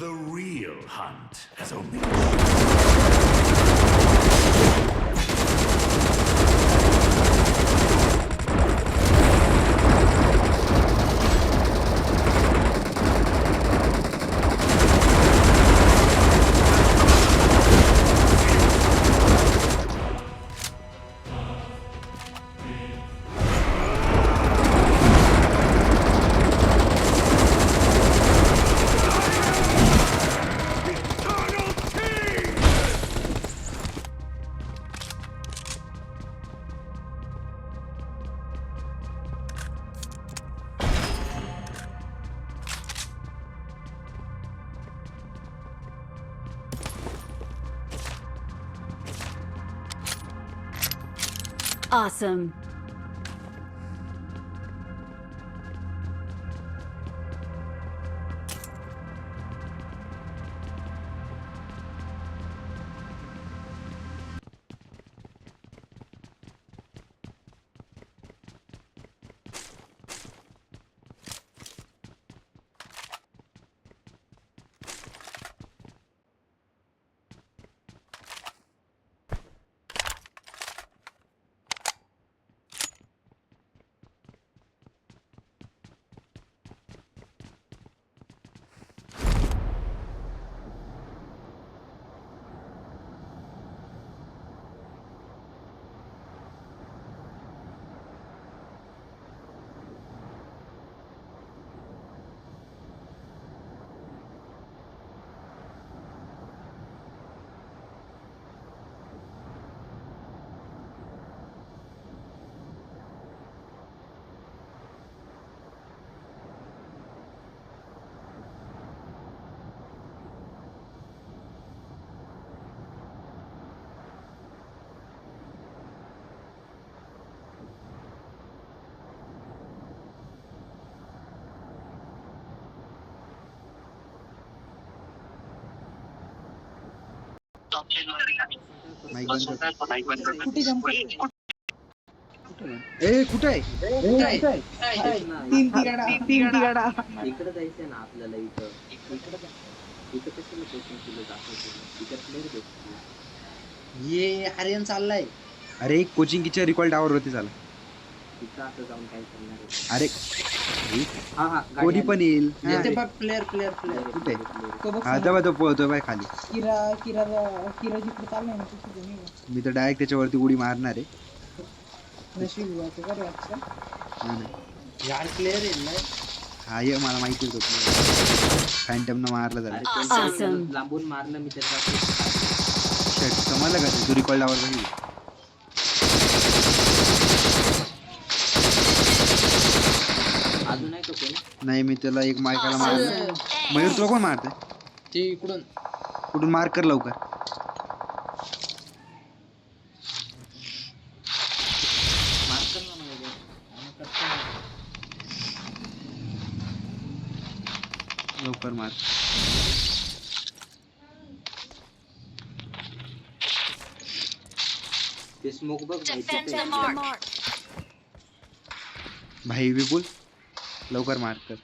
The real hunt has only Awesome. Mike बंद कर. कुठे जंप ए कुठे आहे? तीन तिगाडा इकडे जायचंय ना आपल्याला. इकडे कशाला कोचिंग केलं दाखवतो इकडे प्लेअर भेटतो. ये आर्यन चाललाय. अरे कोचिंगच्या रिकॉल टावर वरती झाला. तिथं आता जाऊन काय करणार आहे? अरे हा हा कोणी पण येईल. येते बघ प्लेअर कुठे? तो बघ हा तेव्हा तो पोहतोय बाय खाली. किरा जिकडे चाललाय ना तिथे नाही. मी तर डायरेक्ट त्याच्यावरती उडी मारणार आहे. नशीब वाटतं का रे आजचं? नाही, नाही. यार प्लेअर येईल ना. हा ये मला माहिती होतं फॅन्टम न मारला झाला. Awesome. लांबून मारलं मी त्याचा. शेट समजलं का ते? तू रिकॉल टावर बघितली? अजून आहे तो कोणी? नाही मी त्याला एक मायकाला मारलं. मयूर तुला कोण मारतंय? ते इकडून कुठून मार कर लवकर. मारकर ना मला. लवकर मार. ते स्मोक बघ भाई विपुल लवकर मार कर.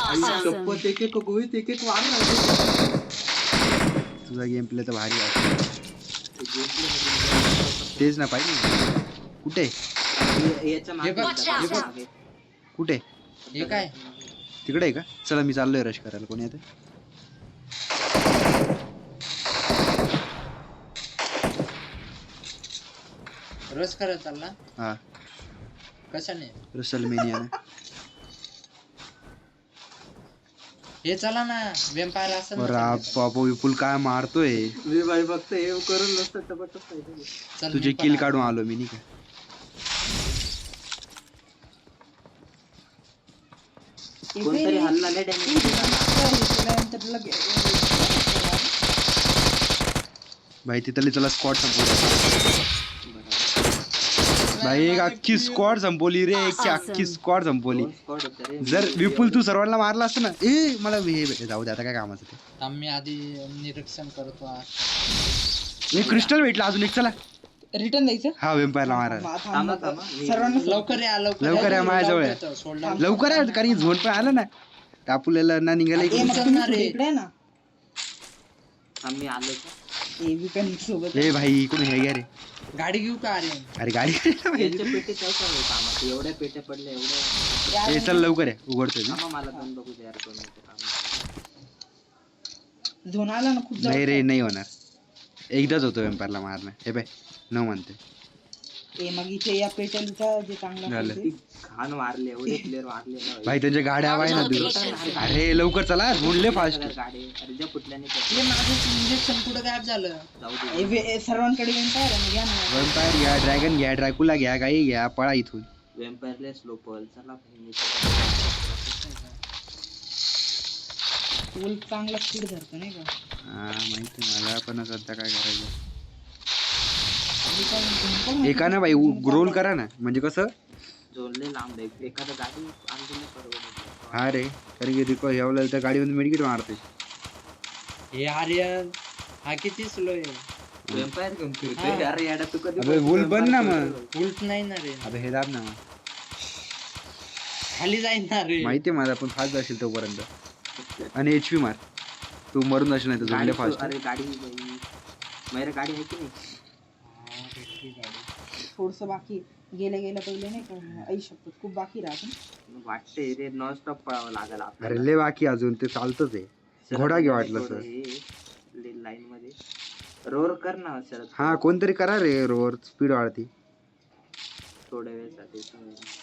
Awesome. एक एक गोळीत एक एक वार. तुझा गेम प्ले तर भारी वाटतो. तेच ना पाहिजे. कुठे याच्या हे बघ, हे बघ. मागे कुठे? हे काय तिकडे आहे का? चला मी चाललोय रश करायला. कोणी येते? रस करत चालला हा कशाने? Russell mania. हे चला ना वेम्पायर असं अरे बाबा विपुल काय मारतोय मी बाई फक्त हे करून नसतं टपटप पाहिजे. चल तुझे मी पण किल आलो. काढून आलो मी नाही का कोणतरी हल्ला लय डॅमेज भाई तिथले चला स्क्वॉड संपवली भाई एक अख्खी स्क्वॉड संपवली रे एक अख्खी स्क्वॉड संपवली जर विपुल तू सर्वांना मारला असतं ना ए मला हे जाऊ दे आता काय कामाचं ते आम्ही आधी निरीक्षण करतो आज. मी क्रिस्टल भेटला अजून एक चला रिटर्न द्यायचं हा वेम्पायरला मारा थांबा थांबा सर्वांना लवकर या लवकर या माझ्याजवळ आहे. येतो, सोडला. लवकर आहे कारण की झोन पण आलं ना टापुलेला ना निघाला ए, मग तुम्ही पुढे इकडे आहे ना आम्ही आलो का? ए विकन सोबत ए भाई इकडून हे घ्या रे गाडी घेऊ का अरे अरे गाडी यांच्या पेटीत काय चालू आहे कामात एवढ्या पेट्या पडल्या एवढ्या ए चल लवकर आहे उघडतोय मी थांबा मला दोन बघू द्या यार कोण होतं कामात. झोन आला ना खूप नाही रे नाही होणार एकदाच होतो वेम्पायरला मारणं हे बाय न म्हणते ए मग इथे या पेटलचा जे चांगला झालं. असेल ती घाण मारले एवढे प्लेअर मारले ना भाई त्यांच्या गाड्या आहे ना तू अरे लवकर चला झोनले फास्ट गाडी अरे ज्या फुटल्याने हे माझं इंजेक्शन कुठं गायब झालं जाऊ ते. दे सर्वांकडे वेम्पायर आहे, मग घ्या ना वेम्पायर घ्या ड्रॅगन घ्या ड्रॅकुला घ्या काही घ्या पळा इथून वेम्पायरले स्लो पल चला भाई फुल चांगला स्पीड धरतो नाही का हा माहिती मला पण सध्या काय करायचं विकन एकानं भाई रोल करा ना म्हणजे कसं जोडले लांब आहे एखादा गाडी आणलेलं परवडत हा रे कारण की रिकॉल ह्यावला त्या गाडीमध्ये मेडिकेट मारते हे आर्यन हा किती स्लो आहे वेम्पायर घेऊन फिरतोय अरे याडा तू कधी अबे वूल बन ना मग उलट नाही ना रे अबे हे दाब ना खाली जाईन ना रे माहिती आहे मला पण फास्ट जाशील तोपर्यंत आणि HP मार तू मरून जाशील नाही तर गाडी जोडले फास्ट अरे गाडी बाई माझ्या गाडी आहे की नाही थोडस बाकी गेल्या गेल्या पहिले नाही का आई शपथ खूप बाकी राहत वाटते रे नॉन स्टॉप पळावं लागेल अरे लय बाकी अजून ते चालतच आहे घोडा घे वाटलं सर लाईन मध्ये रोर कर ना शरद हा कोणतरी करा रे रोवर स्पीड वाढती थोड्या वेळसाठी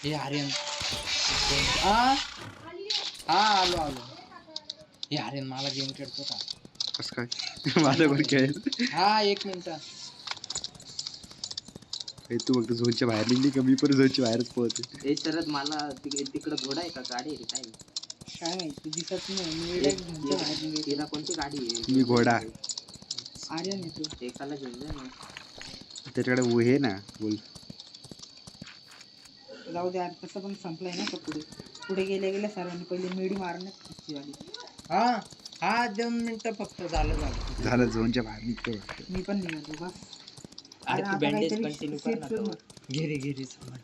हे आर्यन हा हा आलो आलो हे आर्यन मला गेम खेळतो का कसं काय माझा पण खेळेल हा 1 मिनिट तू फक्त झोनच्या बाहेर निघली का मी पण झोनच्या बाहेरच पोहते ए शरद मला तिकडं घोडा आहे का गाडी आहे काय काय माहिती दिसत नाही मी direct घरच्या बाहेर निघालो. तिला कोणती गाडी आहे मी घोडा आर्यन येतो एकाला घेऊन जा ना त्याच्याकडे हे ना बोल जाऊ दे यार तसं पण संपलंय ना का पुढे पुढे गेल्या गेल्या सर्वांनी पहिले मिडी मारण्यात खुशी वाली हा हा 2 मिनिटं फक्त झालं झालं झोनच्या बाहेर निघतो वाटतं. मी पण निघालो बस अरे आता तू बँडेज काहीतरी कंटिन्यू safe कर ना करू. तो. घे रे घे रे सामान.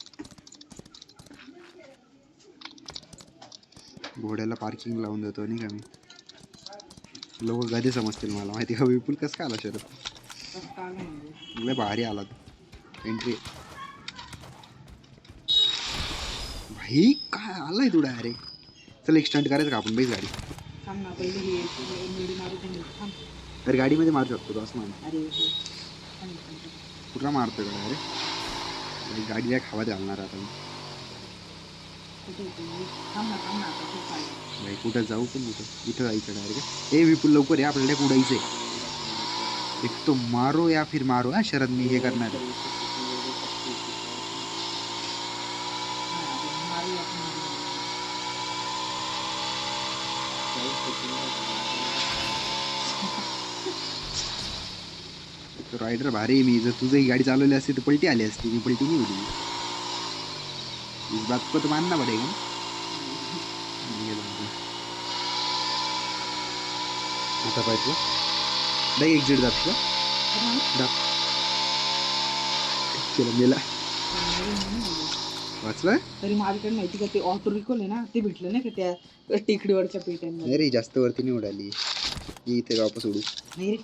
घोड्याला पार्किंग लावून देतो नाही का मी लोक गधे समजतील मला माहिती का विपुल कसं काय आला शरद कसं काय आलं म्हणजे लय भारी आला एंट्री भाई काय आलाय तुला अरे चल एक स्टंट करायचं का आपण बेस गाडी थांब ना पहिले हे मिडी मारू दे थांब तर गाडीमध्ये मारू शकतो तो असं म्हणतो अरे हे. थांब, थांब, थांब. कुठला मारतोय का अरे गाडीला खावा घालणार आता मी. कुठे आहे तू? थांब ना आता तू काय भाई कुठं जाऊ पण कुठं इथं जायचं डायरेक्ट ए विपुल लवकर या आपल्याला उडायचंय एक तो मारो या फिर मारो हा शरद मी हे करणार आहे. मारूया आपण मारूया. रायडर भारी आहे मी जर तुझं ही गाडी चालवली असती तर पलटी आली असती मी पलटी नाही होती इस बात को तो मानना पडेगा आता पाहिजे नाही एक्झिट दाब दाब चला मेला वाचला तरी माझ्याकडे माहिती का ते ऑटो रिकॉल आहे ना ते भेटलं नाही का त्या टेकडीवरच्या पेट्यांमध्ये नाही रे जास्त वरती नाही उडाली ही इथे वापस उडू नाही रे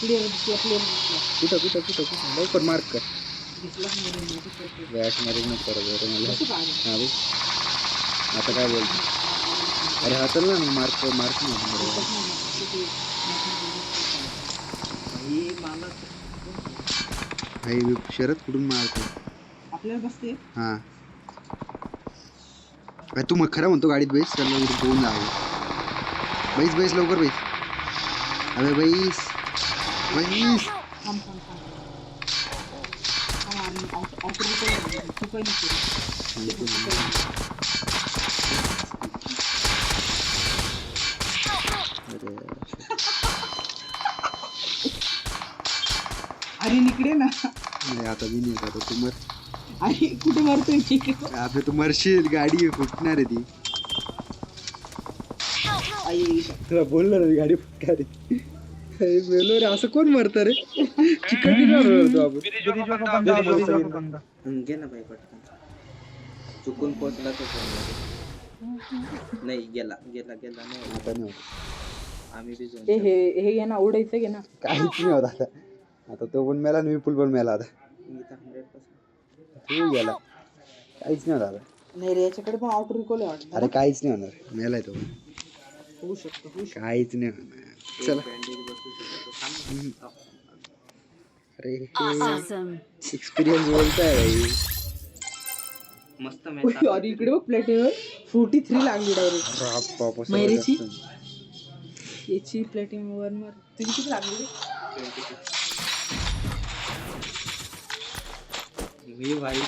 प्लेअर कुठं कुठं कुठं कुठं लवकर मार्क कर दिसला वॅश मार्क नको करत बरं मला कसं काय हा भाई आता काय बोलतो अरे हा चल ना मग मार्क मार्क नाही भाई शरद कुठून मारतो आपल्याला बसते हां अरे तू मग खरं म्हणतो गाडीत बैस चल लवकर घेऊन जा बैस बैस लवकर बैस अबे बैस बैस थांब थांब थांब चुकायला अरे इकडे ना. नाही आता मी नाही आता तू मर अरे कुठे मारतोय इकडे. अबे तू मरशील गाडी फुटणार आहे ती तुला बोललो ना गाडी फुटणार आहे मेलो रे असं कोण मरतं रे चिकन मरतो आपण घे ना भाई पटकन चुकून पोचला तो नाही गेला गेला गेला नाही आता नाही होत. आम्ही बी हे हे घे ना उडायचं घे ना. काहीच नाही होत आता आता तो पण मेला आणि विपुल पण मेला आता तू गेला काहीच नाही होत आता नाही रे याच्याकडे पण आउट रिकॉल आहे वाटतं. अरे काहीच नाही होणार मेलाय तो होऊ शकतो काहीच नाही होणार चला अरे एक्सपिरियन्स बोलताय भाई मस्त अरे इकडे बघ प्लेटीवर 43 लागली डायरेक्ट मैरीची याची प्लेटिंग वर मार तुझी किती लागली मी भाई